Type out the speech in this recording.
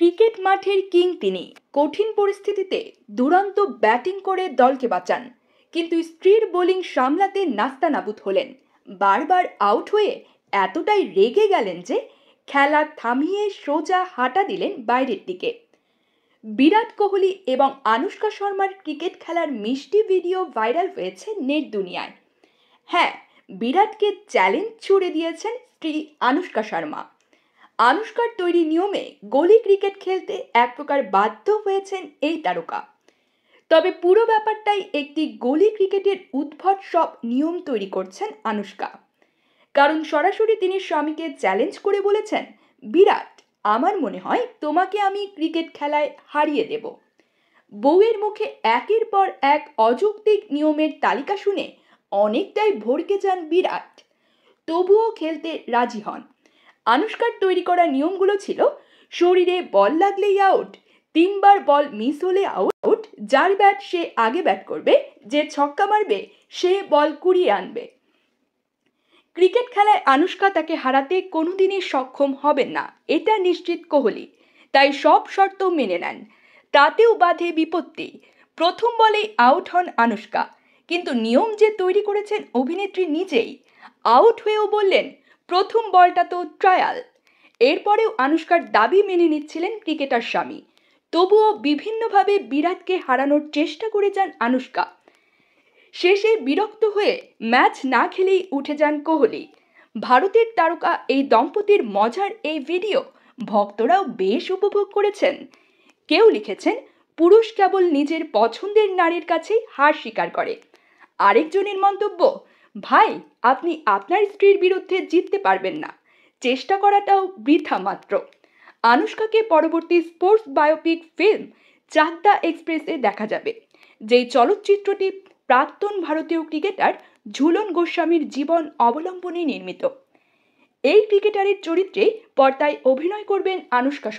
Cricket মাঠের king তিনি। কঠিন পরিস্থিতিতে দুরন্ত ব্যাটিং করে দলকে বাঁচান, কিন্তু স্ত্রীর বোলিং সামলাতে নাস্তানাবুদ হলেন। বারবার আউট হয়ে এতটাই রেগে গেলেন যে খেলা থামিয়ে সোজা হাঁটা দিলেন বাইরের দিকে। বিরাট কোহলি এবং আনুশকা শর্মার ক্রিকেট খেলার মিষ্টি ভিডিও ভাইরাল হয়েছে নেট দুনিয়ায়। হ্যাঁ, বিরাটকে চ্যালেঞ্জ ছুড়ে দিয়েছেন স্ত্রী আনুশকা শর্মা। আনুশকার তৈরি নিয়মে গলি ক্রিকেট খেলতে এক প্রকার বাধ্য হয়েছেন এই তারকা। তবে পুরো ব্যাপারটাই একটি গলি ক্রিকেটের উদ্ভট সব নিয়ম তৈরি করছেন আনুশকা। কারণ সরাসরি তিনি স্বামীকে চ্যালেঞ্জ করে বলেছেন, বিরাট, আমার মনে হয় তোমাকে আমি ক্রিকেট খেলায় হারিয়ে দেব। বউয়ের মুখে একের পর এক অযৌক্তিক নিয়মের তালিকা শুনে অনেকটাই ভড়কে যান বিরাট, তবুও খেলতে রাজি হন। আনুশকার তৈরি করা নিয়মগুলো ছিল: শরীরে বল লাগলেই আউট, 3 বার বল মিস হলে আউট, যার ব্যাট সে আগে ব্যাট করবে, যে ছক্কা মারবে সে বল কুড়িয়ে আনবে। ক্রিকেট খেলায় আনুশকা তাকে হারাতে কোনোদিনই সক্ষম হবেন না, এটা নিশ্চিত কোহলি। তাই সব শর্ত মেনে নেন। তাতেও বাধে বিপত্তি। প্রথম বলেই আউট হন আনুশকা, কিন্তু নিয়ম যে তৈরি করেছেন অভিনেত্রী নিজেই। আউট হয়েও বললেন, প্রথম বলটা তো ট্রায়াল। এরপরেও আনুশকার দাবি মেনে নিচ্ছিলেন ক্রিকেটার স্বামী। তবুও বিভিন্নভাবে বিরাটকে হারানোর চেষ্টা করে যান আনুশকা। শেষে বিরক্ত হয়ে ম্যাচ না খেলেই উঠে যান কোহলি। ভারতের তারকা এই দম্পতির মজার এই ভিডিও ভক্তরাও বেশ উপভোগ করেছেন। কেউ লিখেছেন, পুরুষ কেবল নিজের পছন্দের নারীর কাছেই হার স্বীকার করে। আরেকজনের মন্তব্য, ভাই, আপনি আপনার স্ত্রীর বিরুদ্ধে জিততে পারবেন না, চেষ্টা করাটাও বৃথা মাত্র। আনুশকাকে পরবর্তী স্পোর্টস বায়োপিক ফিল্ম চাকদা এক্সপ্রেসে দেখা যাবে, যেই চলচ্চিত্রটি প্রাক্তন ভারতীয় ক্রিকেটার ঝুলন গোস্বামীর জীবন অবলম্বনে নির্মিত। এই ক্রিকেটারের চরিত্রে পর্দায় অভিনয় করবেন আনুশকা।